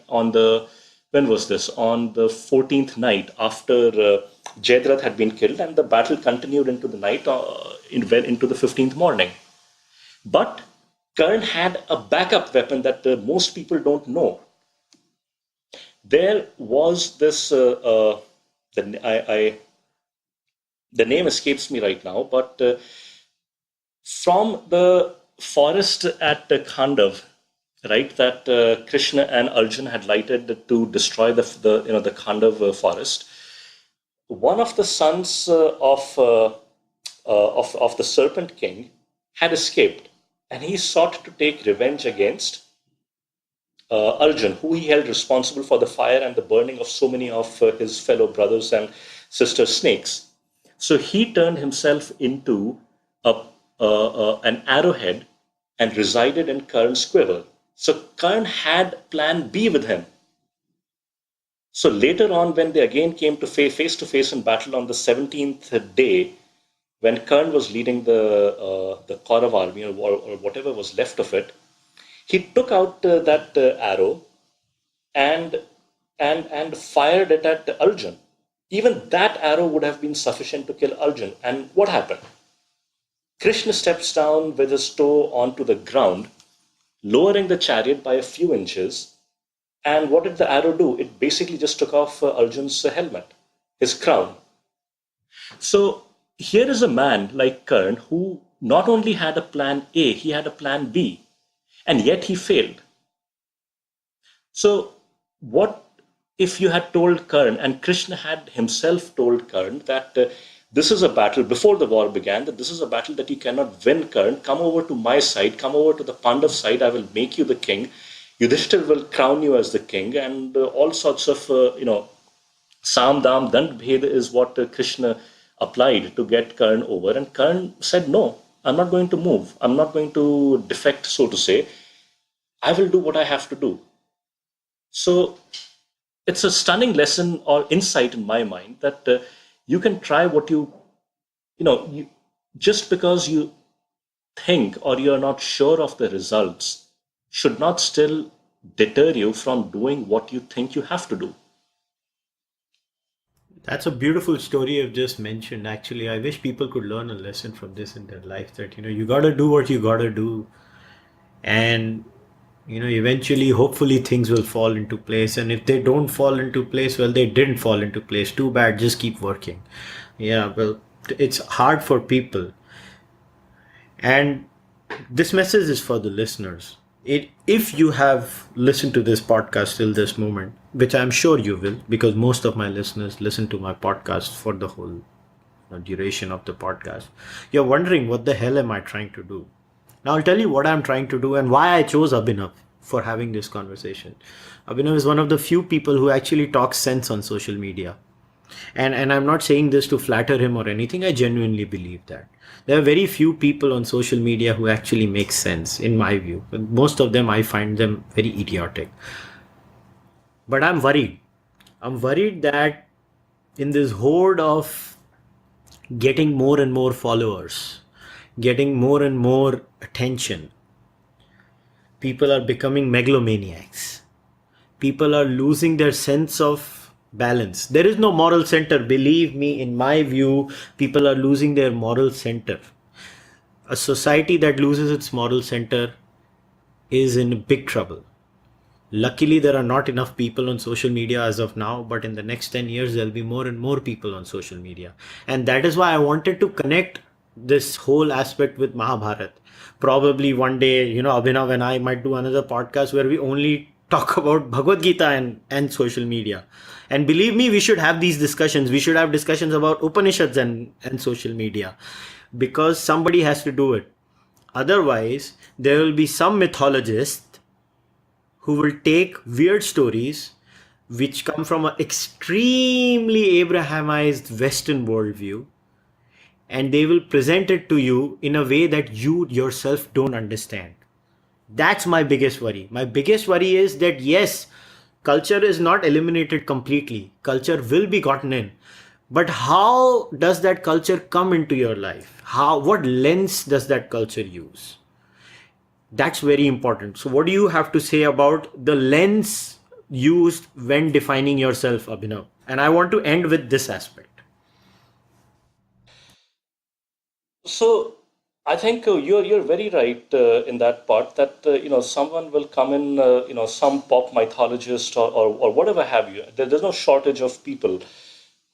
When was this? On the 14th night after Jayadratha had been killed, and the battle continued into the night, well into the 15th morning. But Karn had a backup weapon that most people don't know. There was this, the name escapes me right now, but from the forest at Khandav, right, that Krishna and Arjun had lighted to destroy the Khandav forest. One of the sons of the Serpent King had escaped, and he sought to take revenge against Arjun, who he held responsible for the fire and the burning of so many of his fellow brothers and sister snakes. So he turned himself into an arrowhead and resided in Karn's quiver. So Karn had plan B with him. So later on, when they again came to face in battle on the 17th day, when Karn was leading the Kaurav army, or whatever was left of it, he took out that arrow and fired it at Arjun. Even that arrow would have been sufficient to kill Arjun. And what happened? Krishna steps down with his toe onto the ground, lowering the chariot by a few inches. And what did the arrow do? It basically just took off Arjun's helmet, his crown. So here is a man like Karn who not only had a plan A, he had a plan B, and yet he failed. So what if you had told Karn, and Krishna had himself told Karn, that this is a battle before the war began, that this is a battle that you cannot win, Karn. Come over to my side, come over to the Pandav side, I will make you the king. Yudhishthir will crown you as the king, and all sorts of, Sam Dam Dand Bhed is what Krishna applied to get Karn over. And Karn said, "No, I'm not going to move. I'm not going to defect, so to say. I will do what I have to do." So it's a stunning lesson or insight in my mind that you can try what just because you think or you're not sure of the results should not still deter you from doing what you think you have to do. That's a beautiful story you've just mentioned. Actually, I wish people could learn a lesson from this in their life, that, you gotta do what you gotta do. And, eventually, hopefully, things will fall into place. And if they don't fall into place, well, they didn't fall into place. Too bad. Just keep working. Yeah, well, it's hard for people. And this message is for the listeners. If you have listened to this podcast till this moment, which I'm sure you will, because most of my listeners listen to my podcast for the whole duration of the podcast, you're wondering, what the hell am I trying to do? Now, I'll tell you what I'm trying to do and why I chose Abhinav for having this conversation. Abhinav is one of the few people who actually talks sense on social media. And I'm not saying this to flatter him or anything. I genuinely believe that there are very few people on social media who actually make sense, in my view. Most of them, I find them very idiotic. But I'm worried. I'm worried that in this horde of getting more and more followers, getting more and more attention, people are becoming megalomaniacs. People are losing their sense of balance. There is no moral center. Believe me, in my view, people are losing their moral center. A society that loses its moral center is in big trouble. Luckily, there are not enough people on social media as of now, but in the next 10 years, there'll be more and more people on social media. And that is why I wanted to connect this whole aspect with Mahabharat. Probably one day, Abhinav and I might do another podcast where we only talk about Bhagavad Gita and social media. And believe me, we should have these discussions. We should have discussions about Upanishads and social media, because somebody has to do it. Otherwise, there will be some mythologist who will take weird stories which come from an extremely Abrahamized Western worldview, and they will present it to you in a way that you yourself don't understand. That's my biggest worry. My biggest worry is that, yes, culture is not eliminated completely. Culture will be gotten in. But how does that culture come into your life? What lens does that culture use? That's very important. So what do you have to say about the lens used when defining yourself, Abhinav? And I want to end with this aspect. So I think you're very right in that part, that someone will come in, some pop mythologist or whatever have you. There's no shortage of people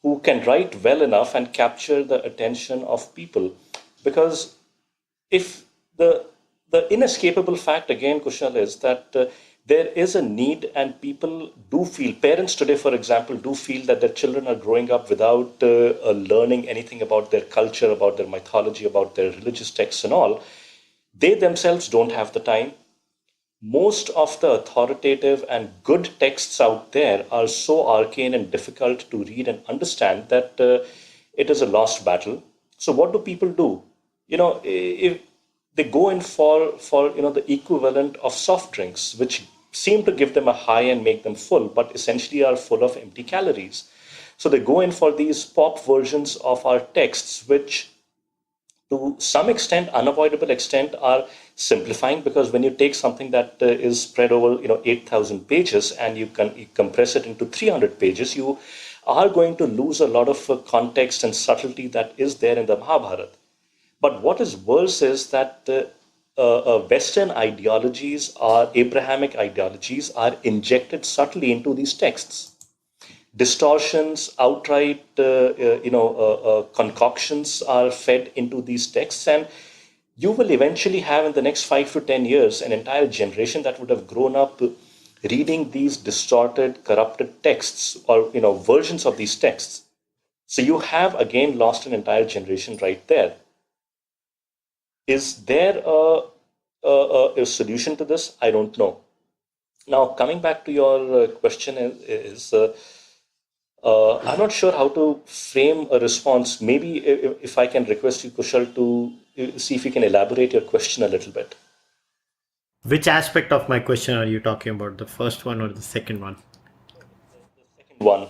who can write well enough and capture the attention of people, because if the inescapable fact again, Kushal, is that there is a need, and people do feel, parents today, for example, do feel that their children are growing up without learning anything about their culture, about their mythology, about their religious texts and all. They themselves don't have the time. Most of the authoritative and good texts out there are so arcane and difficult to read and understand that it is a lost battle. So what do people do? If they go in for the equivalent of soft drinks, which seem to give them a high and make them full, but essentially are full of empty calories. So they go in for these pop versions of our texts, which to some extent, unavoidable extent, are simplifying, because when you take something that is spread over 8,000 pages and you compress it into 300 pages, you are going to lose a lot of context and subtlety that is there in the Mahabharata. But what is worse is that Western ideologies, Abrahamic ideologies, are injected subtly into these texts. Distortions, outright, concoctions are fed into these texts, and you will eventually have, in the next 5 to 10 years, an entire generation that would have grown up reading these distorted, corrupted texts, or versions of these texts. So you have again lost an entire generation right there. Is there a solution to this? I don't know. Now, coming back to your question is I'm not sure how to frame a response. Maybe if I can request you, Kushal, to see if you can elaborate your question a little bit. Which aspect of my question are you talking about? The first one or the second one? Second one,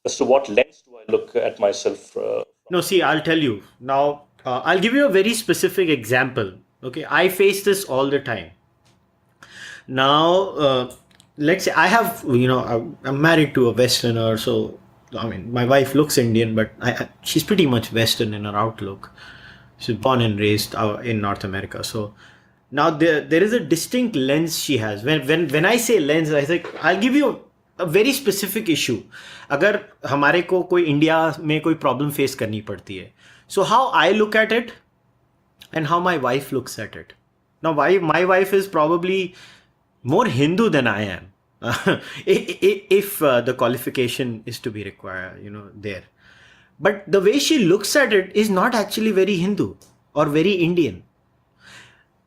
as to what lens do I look at myself No, see, I'll tell you. Now, I'll give you a very specific example. Okay, I face this all the time. Now, let's say I have, I'm married to a Westerner, so I mean, my wife looks Indian, but she's pretty much Western in her outlook. She's born and raised in North America. So now there is a distinct lens she has. When I say lens, I think I'll give you a very specific issue. अगर हमारे को कोई India में कोई problem face करनी पड़ती है, so how I look at it and how my wife looks at it. Now, my wife is probably more Hindu than I am. If the qualification is to be required, there. But the way she looks at it is not actually very Hindu or very Indian.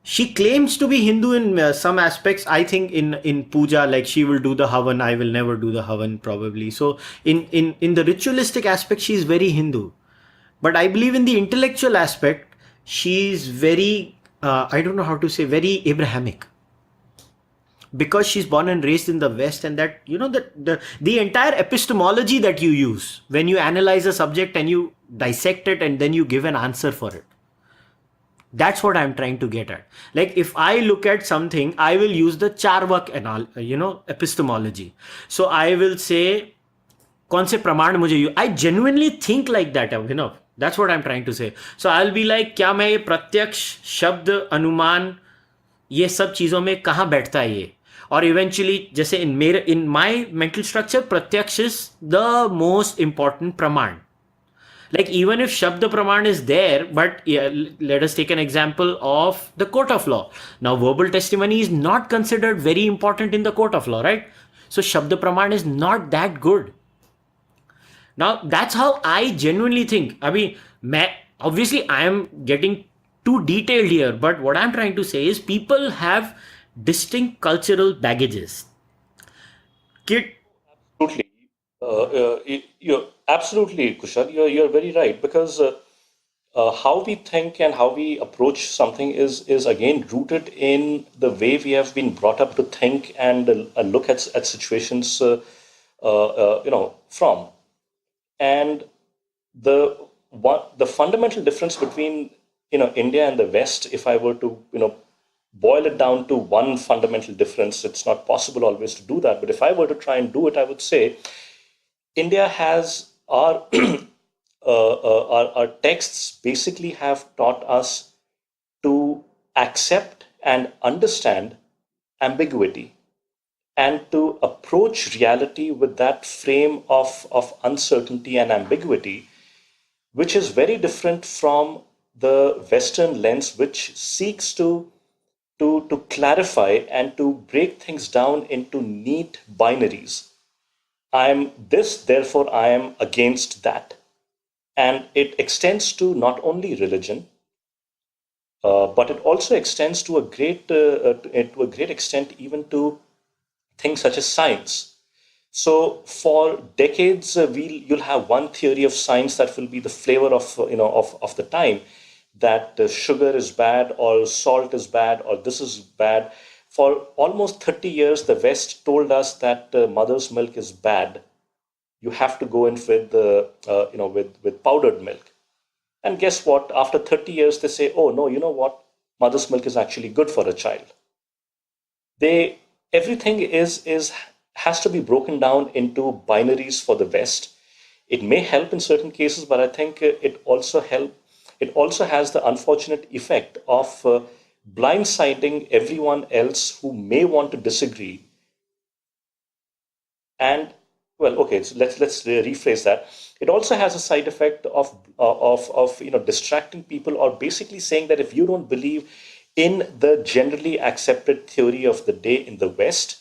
She claims to be Hindu in some aspects. I think in puja, like she will do the havan, I will never do the havan probably. So in the ritualistic aspect, she is very Hindu. But I believe in the intellectual aspect, she's very, I don't know how to say, very Abrahamic. Because she's born and raised in the West, and that, the entire epistemology that you use when you analyze a subject and you dissect it and then you give an answer for it. That's what I'm trying to get at. Like if I look at something, I will use the Cārvāka, epistemology. So I will say, कौन से प्रमाण मुझे I genuinely think like that, that's what I'm trying to say. So I'll be like, क्या मैं ये प्रत्यक्ष शब्द अनुमान ये सब चीज़ों में कहाँ बैठता है ये, और इवेंचुअली जैसे in my mental structure प्रत्यक्ष is the most important प्रमाण. Like even if Shabda Praman is there, but yeah, let us take an example of the court of law. Now verbal testimony is not considered very important in the court of law, right? So Shabda Praman is not that good. Now that's how I genuinely think. I mean, obviously I am getting too detailed here, but what I'm trying to say is people have distinct cultural baggages. Kid, Absolutely. You're absolutely, Kushal. You're very right, because how we think and how we approach something is again rooted in the way we have been brought up to think and look at situations. From. And the fundamental difference between India and the West, if I were to boil it down to one fundamental difference, it's not possible always to do that. But if I were to try and do it, I would say India has our our texts basically have taught us to accept and understand ambiguity and to approach reality with that frame of uncertainty and ambiguity, which is very different from the Western lens, which seeks to clarify and to break things down into neat binaries. I am this, therefore I am against that. And it extends to not only religion, but it also extends to a great extent even to things such as science. So for decades, you'll have one theory of science that will be the flavor of of the time, that sugar is bad or salt is bad or this is bad. For almost 30 years, the West told us that mother's milk is bad. You have to go in with with powdered milk. And guess what? After 30 years, they say, oh no, you know what? Mother's milk is actually good for a child. They Everything is has to be broken down into binaries for the West. It may help in certain cases, but I think it also help. It also has the unfortunate effect of blindsiding everyone else who may want to disagree. And well, okay, so let's rephrase that. It also has a side effect of distracting people, or basically saying that if you don't believe in the generally accepted theory of the day in the West,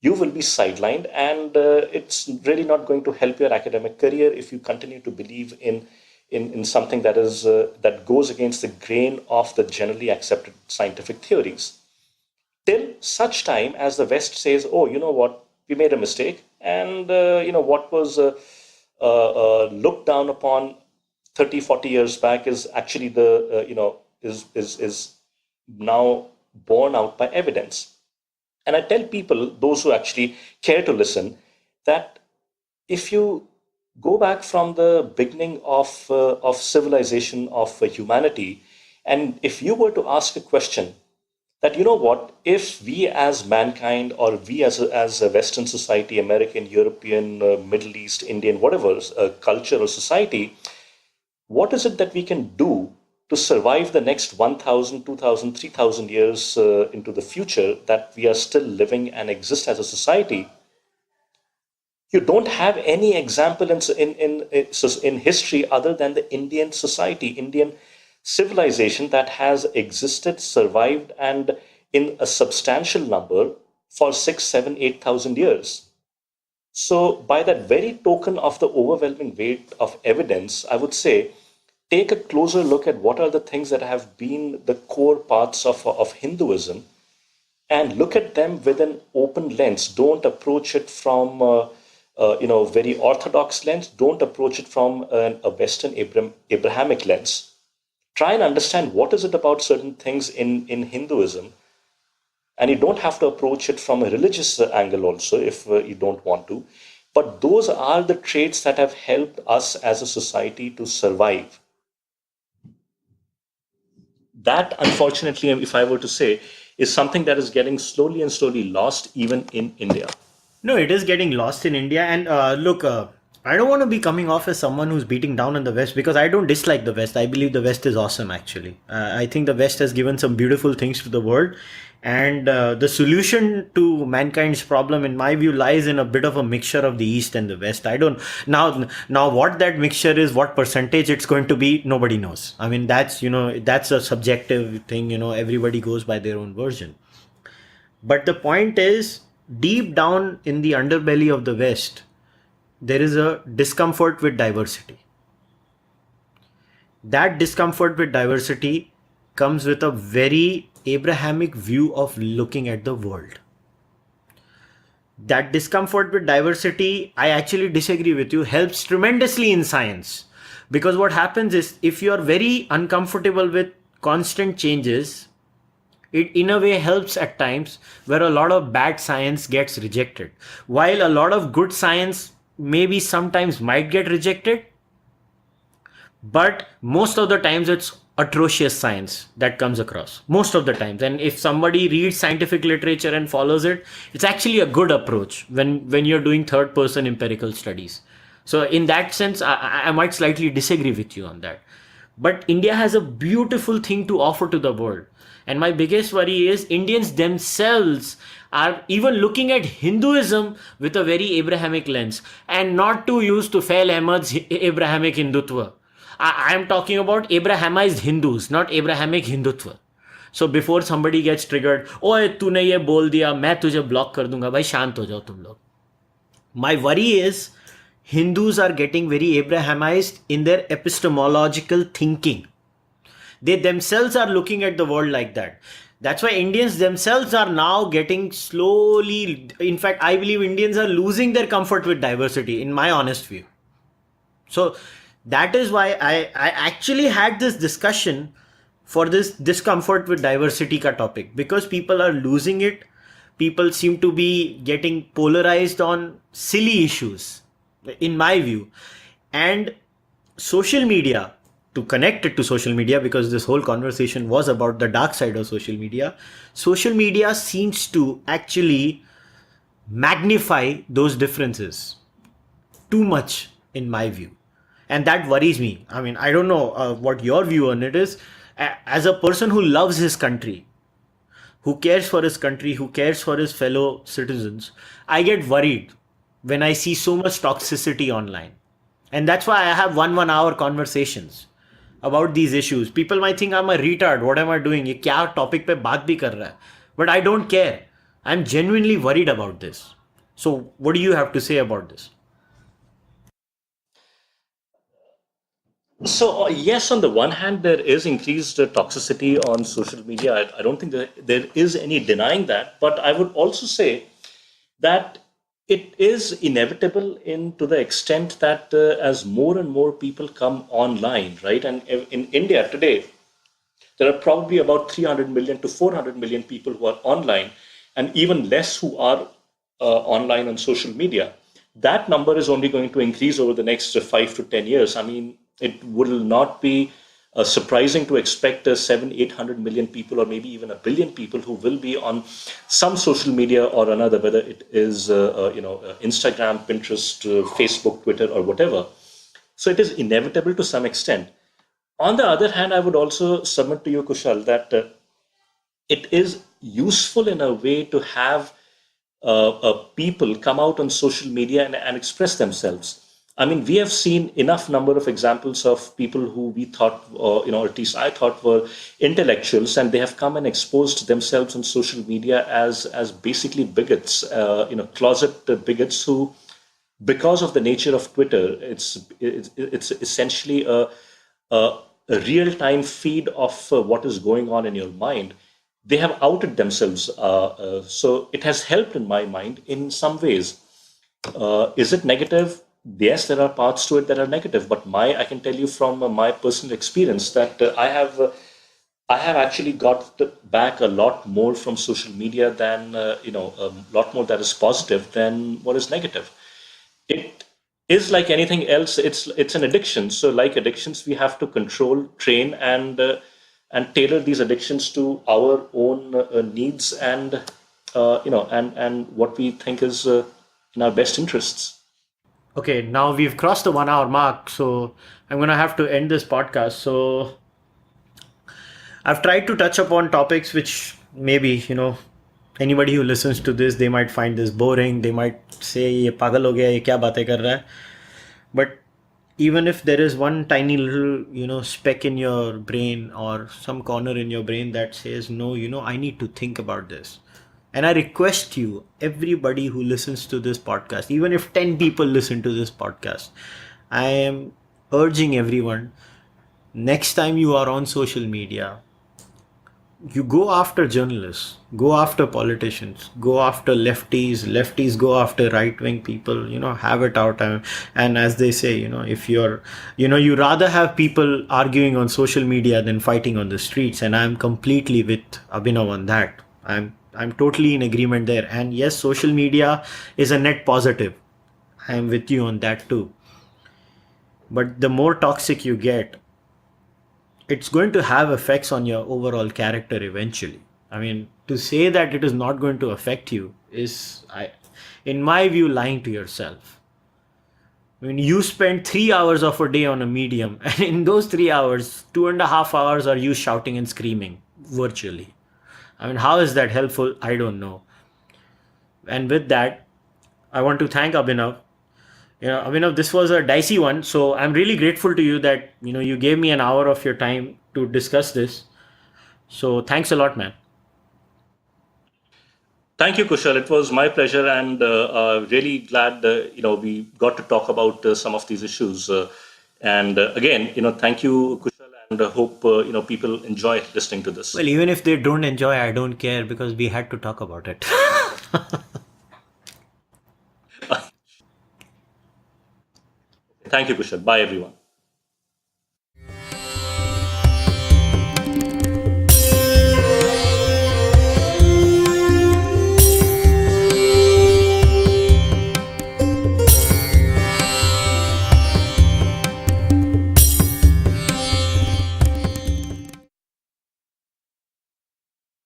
you will be sidelined, and it's really not going to help your academic career if you continue to believe in something that is that goes against the grain of the generally accepted scientific theories. Till such time as the West says, "Oh, you know what? We made a mistake," and what was looked down upon 30, 40 years back is actually the is now borne out by evidence. And I tell people, those who actually care to listen, that if you go back from the beginning of civilization, of humanity, and if you were to ask a question, that, you know what, if we as mankind, or we as a Western society, American, European, Middle East, Indian, whatever culture or society, what is it that we can do to survive the next 1,000, 2,000, 3,000 years into the future, that we are still living and exist as a society? You don't have any example in history other than the Indian society, Indian civilization, that has existed, survived, and in a substantial number for 6, 7, 8,000 years. So, by that very token of the overwhelming weight of evidence, I would say take a closer look at what are the things that have been the core parts of Hinduism, and look at them with an open lens. Don't approach it from very orthodox lens. Don't approach it from a Western Abrahamic lens. Try and understand what is it about certain things in Hinduism, and you don't have to approach it from a religious angle also if you don't want to. But those are the traits that have helped us as a society to survive. That, unfortunately, if I were to say, is something that is getting slowly and slowly lost even in India. No, it is getting lost in India. And look, I don't want to be coming off as someone who's beating down on the West, because I don't dislike the West. I believe the West is awesome, actually. I think the West has given some beautiful things to the world. And the solution to mankind's problem, in my view, lies in a bit of a mixture of the East and the West. I don't now what that mixture is, what percentage it's going to be, nobody knows. I mean, that's a subjective thing. Everybody goes by their own version. But the point is, deep down in the underbelly of the West, there is a discomfort with diversity. That discomfort with diversity comes with a very Abrahamic view of looking at the world. That discomfort with diversity, I actually disagree with you, helps tremendously in science. Because what happens is, if you are very uncomfortable with constant changes, it in a way helps at times where a lot of bad science gets rejected. While a lot of good science maybe sometimes might get rejected, but most of the times it's atrocious science that comes across. Most of the times. And if somebody reads scientific literature and follows it, it's actually a good approach when you're doing third person empirical studies. So in that sense, I might slightly disagree with you on that. But India has a beautiful thing to offer to the world. And my biggest worry is Indians themselves are even looking at Hinduism with a very Abrahamic lens, and not too used to Fail Ahmed's Abrahamic Hindutva. I am talking about Abrahamized Hindus, not Abrahamic Hindutva. So before somebody gets triggered, ओए तूने ये बोल दिया मैं तुझे block कर दूंगा, भाई शांत हो जाओ तुम लोग. My worry is Hindus are getting very Abrahamized in their epistemological thinking. They themselves are looking at the world like that. That's why Indians themselves are now getting slowly, in fact, I believe Indians are losing their comfort with diversity, in my honest view. So that is why I actually had this discussion for this discomfort with diversity ka topic, because people are losing it. People seem to be getting polarized on silly issues, in my view. And social media, to connect it to social media, because this whole conversation was about the dark side of social media seems to actually magnify those differences too much, in my view. And that worries me. I mean, I don't know what your view on it is. As a person who loves his country, who cares for his country, who cares for his fellow citizens, I get worried when I see so much toxicity online. And that's why I have 1 hour conversations about these issues. People might think I'm a retard. What am I doing? ये क्या topic पे बात भी कर रहा है? But I don't care. I'm genuinely worried about this. So what do you have to say about this? So, yes, on the one hand, there is increased toxicity on social media. I don't think that there is any denying that. But I would also say that it is inevitable in to the extent that as more and more people come online, right? And in India today, there are probably about 300 million to 400 million people who are online, and even less who are online on social media. That number is only going to increase over the next 5 to 10 years. I mean, it will not be surprising to expect 700-800 million people, or maybe even a billion people, who will be on some social media or another, whether it is Instagram, Pinterest, Facebook, Twitter, or whatever. So it is inevitable to some extent. On the other hand, I would also submit to you, Kushal, that it is useful in a way to have people come out on social media and express themselves. I mean, we have seen enough number of examples of people who we thought, or at least I thought, were intellectuals, and they have come and exposed themselves on social media as basically bigots, closet bigots who, because of the nature of Twitter, it's essentially a, a real time feed of what is going on in your mind. They have outed themselves. So it has helped in my mind in some ways. Is it negative? Yes, there are parts to it that are negative, but I can tell you from my personal experience that I have actually got back a lot more from social media than a lot more that is positive than what is negative. It is like anything else. It's an addiction. So like addictions, we have to control, train, and tailor these addictions to our own needs, and and what we think is in our best interests. Okay, now we've crossed the 1 hour mark, so I'm gonna have to end this podcast. So I've tried to touch upon topics which maybe, anybody who listens to this, they might find this boring. They might say, "ये पागल हो गया, ये क्या बातें कर रहा है?" But even if there is one tiny little, speck in your brain or some corner in your brain that says, "No, I need to think about this." And I request you, everybody who listens to this podcast, even if 10 people listen to this podcast, I am urging everyone, next time you are on social media, you go after journalists, go after politicians, go after lefties go after right wing people, have it out. And as they say, if you're, you rather have people arguing on social media than fighting on the streets. And I'm completely with Abhinav on that. I'm totally in agreement there. And yes, social media is a net positive. I'm with you on that too. But the more toxic you get, it's going to have effects on your overall character eventually. I mean, to say that it is not going to affect you is, in my view, lying to yourself. I mean, you spend 3 hours of a day on a medium, and in those 3 hours, 2.5 hours are you shouting and screaming virtually. I mean, how is that helpful? I don't know. And with that, I want to thank Abhinav. Abhinav, this was a dicey one, so I'm really grateful to you that you gave me an hour of your time to discuss this. So thanks a lot, man. Thank you, Kushal. It was my pleasure, and really glad we got to talk about some of these issues. And again, thank you, Kushal, and hope people enjoy listening to this. Well, even if they don't enjoy, I don't care because we had to talk about it. Thank you, Kushal. Bye, everyone.